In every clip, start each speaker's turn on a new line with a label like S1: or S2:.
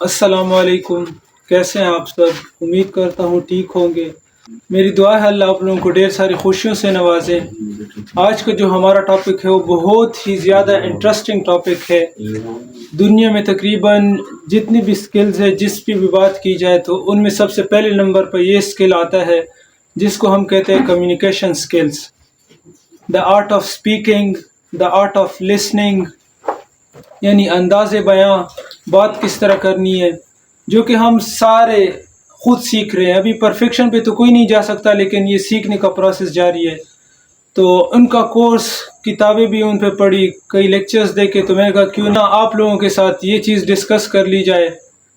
S1: السلام علیکم، کیسے ہیں آپ سب؟ امید کرتا ہوں ٹھیک ہوں گے۔ میری دعا ہے اللہ آپ لوگوں کو ڈھیر ساری خوشیوں سے نوازے۔ آج کا جو ہمارا ٹاپک ہے وہ بہت ہی زیادہ انٹرسٹنگ ٹاپک ہے۔ دنیا میں تقریباً جتنی بھی سکلز ہے، جس پہ بھی بات کی جائے تو ان میں سب سے پہلے نمبر پر یہ سکل آتا ہے جس کو ہم کہتے ہیں communication skills. The art of speaking, the art of listening, یعنی انداز بیاں، بات کس طرح کرنی ہے، جو کہ ہم سارے خود سیکھ رہے ہیں۔ ابھی پرفیکشن پہ تو کوئی نہیں جا سکتا، لیکن یہ سیکھنے کا پروسیس جاری ہے۔ تو ان کا کورس، کتابیں بھی ان پہ پڑھی، کئی لیکچرز دیکھے، تو میں نے کہا کیوں نہ آپ لوگوں کے ساتھ یہ چیز ڈسکس کر لی جائے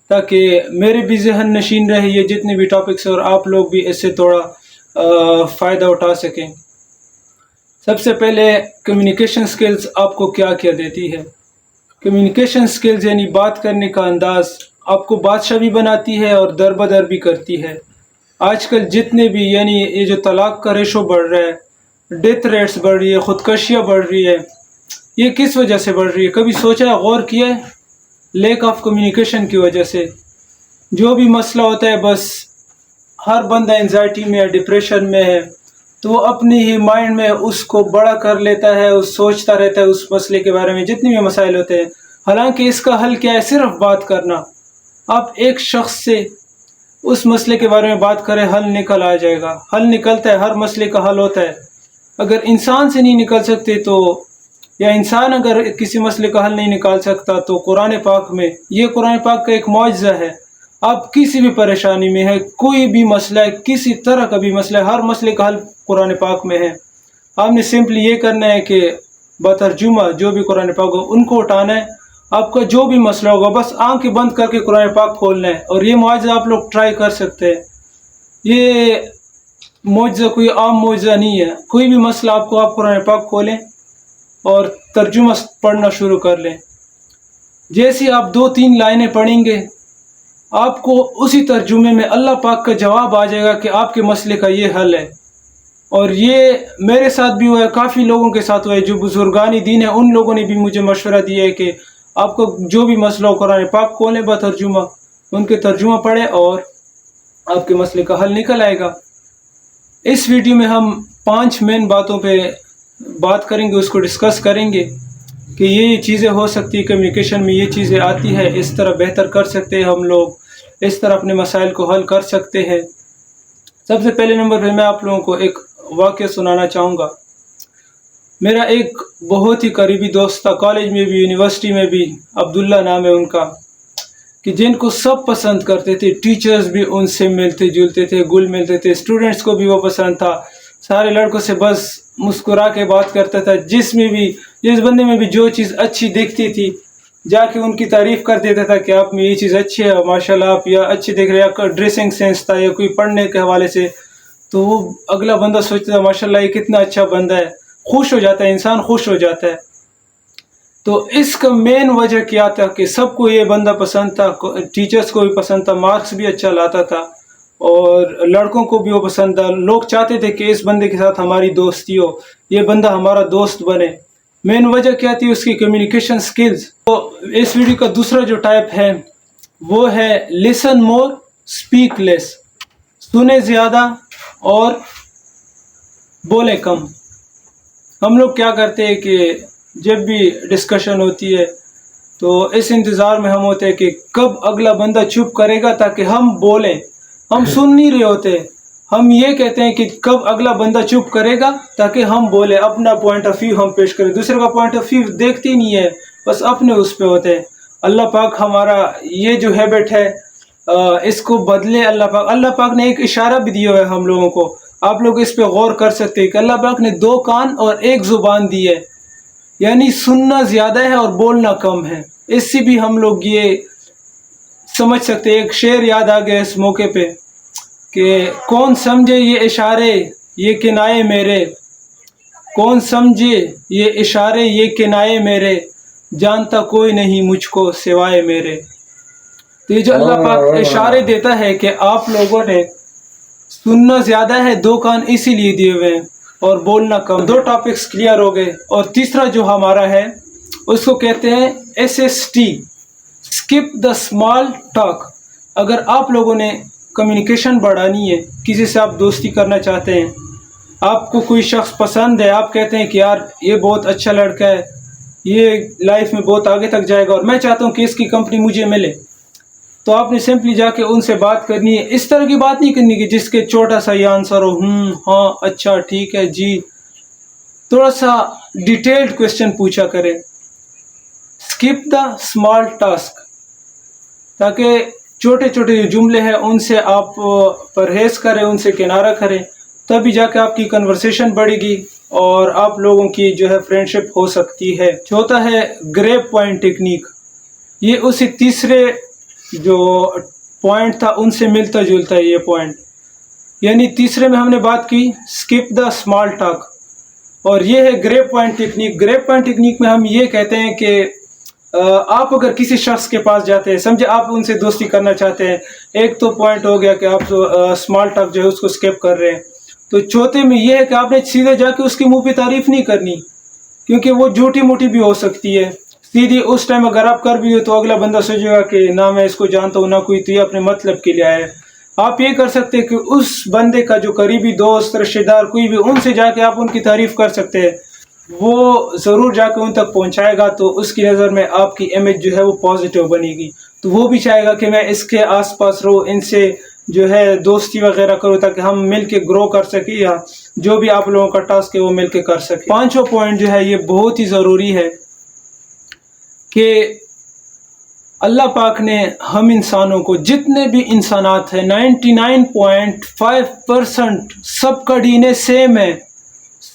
S1: تاکہ میرے بھی ذہن نشین رہے یہ جتنے بھی ٹاپکس ہیں، اور آپ لوگ بھی اس سے تھوڑا فائدہ اٹھا سکیں۔ سب سے پہلے کمیونیکیشن سکلز آپ کو کیا کیا دیتی ہے؟ کمیونیکیشن سکلز یعنی بات کرنے کا انداز آپ کو بادشاہ بھی بناتی ہے اور دربدر بھی کرتی ہے۔ آج کل جتنے بھی یعنی یہ جو طلاق کا ریشو بڑھ رہا ہے، ڈیتھ ریٹس بڑھ رہی ہے، خودکشیاں بڑھ رہی ہے، یہ کس وجہ سے بڑھ رہی ہے؟ کبھی سوچا ہے، غور کیا ہے؟ لیک آف کمیونیکیشن کی وجہ سے۔ جو بھی مسئلہ ہوتا ہے، بس ہر بندہ انزائٹی میں ہے، ڈپریشن میں ہے، تو وہ اپنی ہی مائنڈ میں اس کو بڑا کر لیتا ہے، اس سوچتا رہتا ہے اس مسئلے کے بارے میں، جتنے بھی مسائل ہوتے ہیں۔ حالانکہ اس کا حل کیا ہے؟ صرف بات کرنا۔ آپ ایک شخص سے اس مسئلے کے بارے میں بات کریں، حل نکل آ جائے گا، حل نکلتا ہے، ہر مسئلے کا حل ہوتا ہے۔ اگر انسان سے نہیں نکل سکتے تو، یا انسان اگر کسی مسئلے کا حل نہیں نکال سکتا تو قرآن پاک میں، یہ قرآن پاک کا ایک معجزہ ہے۔ آپ کسی بھی پریشانی میں ہے، کوئی بھی مسئلہ ہے، کسی طرح کا بھی مسئلہ ہے، ہر مسئلے کا حل قرآن پاک میں ہے۔ آپ نے سمپلی یہ کرنا ہے کہ بترجمہ جو بھی قرآن پاک ہو ان کو اٹھانا ہے۔ آپ کا جو بھی مسئلہ ہوگا بس آنکھیں بند کر کے قرآن پاک کھولنا ہے، اور یہ معجزہ آپ لوگ ٹرائی کر سکتے ہیں۔ یہ معجزہ کوئی عام معجزہ نہیں ہے۔ کوئی بھی مسئلہ آپ قرآن پاک کھولیں اور ترجمہ پڑھنا شروع کر لیں۔ جیسے آپ 2-3 لائنیں پڑھیں گے، آپ کو اسی ترجمے میں اللہ پاک کا جواب آ جائے گا کہ آپ کے مسئلے کا یہ حل ہے۔ اور یہ میرے ساتھ بھی ہوا ہے، کافی لوگوں کے ساتھ ہوا ہے، جو بزرگان دین ہیں ان لوگوں نے بھی مجھے مشورہ دیا ہے کہ آپ کو جو بھی مسئلہ ہو قرآن پاک کھولیں بترجمہ، ان کے ترجمہ پڑھیں اور آپ کے مسئلے کا حل نکل آئے گا۔ اس ویڈیو میں ہم 5 مین باتوں پہ بات کریں گے، اس کو ڈسکس کریں گے کہ یہ چیزیں ہو سکتی ہے، کمیونیکیشن میں یہ چیزیں آتی ہے، اس طرح بہتر کر سکتے ہیں ہم لوگ، اس طرح اپنے مسائل کو حل کر سکتے ہیں۔ سب سے پہلے نمبر پہ میں آپ لوگوں کو ایک واقعہ سنانا چاہوں گا۔ میرا ایک بہت ہی قریبی دوست تھا، کالج میں بھی، یونیورسٹی میں بھی، عبداللہ نام ہے ان کا، کہ جن کو سب پسند کرتے تھے، ٹیچرز بھی ان سے ملتے جلتے تھے، گل ملتے تھے، اسٹوڈنٹس کو بھی وہ پسند تھا، سارے لڑکوں سے بس مسکرا کے بات کرتا تھا، جس بندے میں بھی جو چیز اچھی دکھتی تھی جا کے ان کی تعریف کر دیتا تھا کہ آپ میں یہ چیز اچھی ہے، ماشاءاللہ آپ یا اچھی دیکھ رہے ہیں، یا ڈریسنگ سینس تھا یا کوئی پڑھنے کے حوالے سے، تو وہ اگلا بندہ سوچتا تھا ماشاءاللہ یہ کتنا اچھا بندہ ہے، خوش ہو جاتا ہے، انسان خوش ہو جاتا ہے۔ تو اس کا مین وجہ کیا تھا کہ سب کو یہ بندہ پسند تھا، ٹیچرز کو بھی پسند تھا، مارکس بھی اچھا لاتا تھا، اور لڑکوں کو بھی وہ پسند تھا۔ لوگ چاہتے تھے کہ اس بندے کے ساتھ ہماری دوستی ہو، یہ بندہ ہمارا دوست بنے۔ مین وجہ کیا تھی؟ اس کی کمیونیکیشن سکلز۔ تو اس ویڈیو کا دوسرا جو ٹائپ ہے وہ ہے لسن مور اسپیک لیس، سنیں زیادہ اور بولیں کم۔ ہم لوگ کیا کرتے ہیں کہ جب بھی ڈسکشن ہوتی ہے تو اس انتظار میں ہم ہوتے ہیں کہ کب اگلا بندہ چپ کرے گا تاکہ ہم بولیں۔ ہم سن نہیں رہے ہوتے، ہم یہ کہتے ہیں کہ کب اگلا بندہ چپ کرے گا تاکہ ہم بولیں، اپنا پوائنٹ آف ویو ہم پیش کریں۔ دوسرے کا پوائنٹ آف ویو دیکھتے ہی نہیں ہے، بس اپنے اس پہ ہوتے ہیں۔ اللہ پاک ہمارا یہ جو ہیبٹ ہے اس کو بدلے۔ اللہ پاک نے ایک اشارہ بھی دیا ہے ہم لوگوں کو، آپ لوگ اس پہ غور کر سکتے ہیں کہ اللہ پاک نے 2 کان اور 1 زبان دی ہے، یعنی سننا زیادہ ہے اور بولنا کم ہے۔ اس سے بھی ہم لوگ یہ سمجھ سکتے ہیں۔ ایک شعر یاد آ گیا اس موقع پہ کہ کون سمجھے یہ اشارے یہ کنائے میرے، کون سمجھے یہ اشارے یہ کنائے میرے، جانتا کوئی نہیں مجھ کو سوائے میرے۔ تو یہ جو اللہ پاک اشارے دیتا ہے کہ آپ لوگوں نے سننا زیادہ ہے، 2 کان اسی لیے دیے ہوئے ہیں، اور بولنا کم۔ 2 ٹاپکس کلیئر ہو گئے۔ اور تیسرا جو ہمارا ہے اس کو کہتے ہیں SST، skip the small talk. اگر آپ لوگوں نے کمیونیکیشن بڑھانی ہے، کسی سے آپ دوستی کرنا چاہتے ہیں، آپ کو کوئی شخص پسند ہے، آپ کہتے ہیں کہ یار یہ بہت اچھا لڑکا ہے، یہ لائف میں بہت آگے تک جائے گا اور میں چاہتا ہوں کہ اس کی کمپنی مجھے ملے، تو آپ نے سمپلی جا کے ان سے بات کرنی ہے. اس طرح کی بات نہیں کرنی کہ جس کے چھوٹا سا یہ آنسر ہو، ہاں اچھا ٹھیک ہے جی. تھوڑا سا ڈیٹیلڈ کوشچن پوچھا کریں. اسکپ دا اسمال ٹاسک، تاکہ چھوٹے چھوٹے جو جملے ہیں ان سے آپ پرہیز کریں، ان سے کنارہ کریں، تبھی جا کے آپ کی کنورسیشن بڑھے گی اور آپ لوگوں کی جو ہے فرینڈشپ ہو سکتی ہے. چوتھا ہے گریپ پوائنٹ ٹیکنیک. یہ اسی تیسرے جو پوائنٹ تھا ان سے ملتا جلتا ہے یہ پوائنٹ. یعنی تیسرے میں ہم نے بات کی اسکپ دا اسمال ٹاک، اور یہ ہے grip point technique. Grip point technique میں ہم یہ کہتے ہیں کہ آپ اگر کسی شخص کے پاس جاتے ہیں، سمجھے آپ ان سے دوستی کرنا چاہتے ہیں، ایک تو پوائنٹ ہو گیا کہ آپ اسمال ٹاک جو ہے اس کو اسکپ کر رہے ہیں. تو چوتھے میں یہ ہے کہ آپ نے سیدھے جا کے اس کے منہ پہ تعریف نہیں کرنی، کیونکہ وہ جھوٹی موٹی بھی ہو سکتی ہے. سیدھی اس ٹائم اگر آپ کر بھی ہو تو اگلا بندہ سوچے گا کہ نہ میں اس کو جانتا ہوں نہ کوئی، تو یہ اپنے مطلب کے لیے آیا ہے. آپ یہ کر سکتے ہیں کہ اس بندے کا جو قریبی دوست، رشتہ دار کوئی بھی، ان سے جا کے آپ ان کی تعریف کر سکتے ہیں. وہ ضرور جا کے ان تک پہنچائے گا، تو اس کی نظر میں آپ کی امیج جو ہے وہ پازیٹیو بنے گی. تو وہ بھی چاہے گا کہ میں اس کے آس پاس رہوں، ان سے جو ہے دوستی وغیرہ کرو، تاکہ ہم مل کے گرو کر سکیں، یا جو بھی آپ لوگوں کا ٹاسک ہے وہ مل کے کر سکیں. پانچواں پوائنٹ جو ہے یہ بہت ہی ضروری ہے کہ اللہ پاک نے ہم انسانوں کو، جتنے بھی انسانات ہیں 99.5% سب کا ڈی این اے سیم ہے.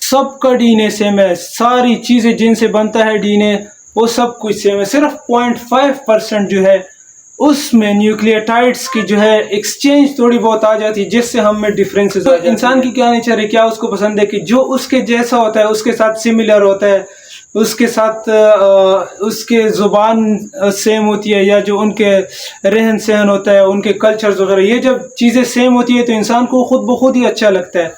S1: سب کا ڈی این اے سیم ہے. ساری چیزیں جن سے بنتا ہے ڈی این اے وہ سب کچھ سیم ہے. صرف 0.5% جو ہے اس میں نیوکلیوٹائڈس کی جو ہے ایکسچینج تھوڑی بہت آ جاتی ہے، جس سے ہم میں ڈیفرنسز آ جاتی ہے. انسان کی کیا نیچر ہے، کیا اس کو پسند ہے کہ جو اس کے جیسا ہوتا ہے اس کے ساتھ سملر ہوتا ہے، اس کے ساتھ اس کے زبان سیم ہوتی ہے، یا جو ان کے رہن سہن ہوتا ہے، ان کے کلچرز وغیرہ، یہ جب چیزیں سیم ہوتی ہے تو انسان کو خود بخود ہی اچھا لگتا ہے.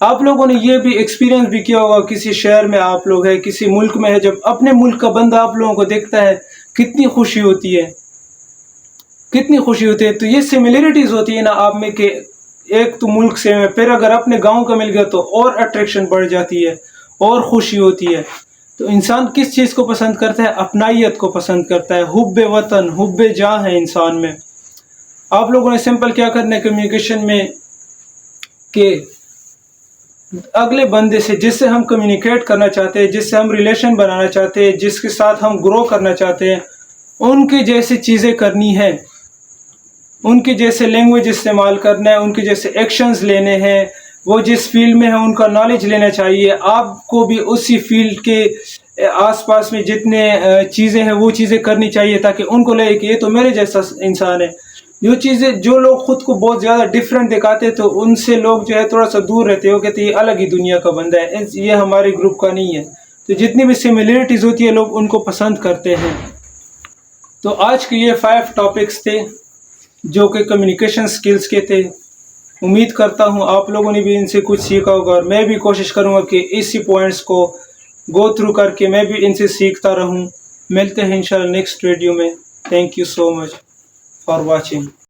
S1: آپ لوگوں نے یہ بھی ایکسپیرینس بھی کیا ہوگا، کسی شہر میں آپ لوگ ہیں، کسی ملک میں ہے، جب اپنے ملک کا بندہ آپ لوگوں کو دیکھتا ہے کتنی خوشی ہوتی ہے، کتنی خوشی ہوتی ہے. تو یہ سملیرٹیز ہوتی ہے نا آپ میں، کہ ایک تو ملک سے ہے، پھر اگر اپنے گاؤں کا مل گیا تو اور اٹریکشن بڑھ جاتی ہے اور خوشی ہوتی ہے. تو انسان کس چیز کو پسند کرتا ہے؟ اپنائیت کو پسند کرتا ہے. حب وطن، حب جاں ہے انسان میں. آپ لوگوں نے سمپل کیا کرنا ہے کمیونیکیشن میں، کہ اگلے بندے سے، جس سے ہم کمیونیکیٹ کرنا چاہتے ہیں، جس سے ہم ریلیشن بنانا چاہتے ہیں، جس کے ساتھ ہم گرو کرنا چاہتے ہیں، ان کی جیسی چیزیں کرنی ہیں، ان کے جیسے لینگویج استعمال کرنا ہے، ان کے جیسے ایکشنز لینے ہیں. وہ جس فیلڈ میں ہیں ان کا نالج لینا چاہیے. آپ کو بھی اسی فیلڈ کے آس پاس میں جتنے چیزیں ہیں وہ چیزیں کرنی چاہیے، تاکہ ان کو لگے کہ یہ تو میرے جیسا انسان ہے. جو چیزیں، جو لوگ خود کو بہت زیادہ ڈفرینٹ دکھاتے تو ان سے لوگ جو ہے تھوڑا سا دور رہتے ہو، کہتے یہ الگ ہی دنیا کا بندہ ہے، یہ ہمارے گروپ کا نہیں ہے. تو جتنی بھی سملیرٹیز ہوتی ہے لوگ ان کو پسند کرتے ہیں. تو آج کے یہ 5 ٹاپکس تھے جو کہ کمیونیکیشن سکلز کے تھے. امید کرتا ہوں آپ لوگوں نے بھی ان سے کچھ سیکھا ہوگا، اور میں بھی کوشش کروں گا کہ اسی پوائنٹس کو گو تھرو کر کے میں بھی ان سے سیکھتا رہوں. ملتے ہیں انشاءاللہ نیکسٹ ویڈیو میں. Thank you so much for watching.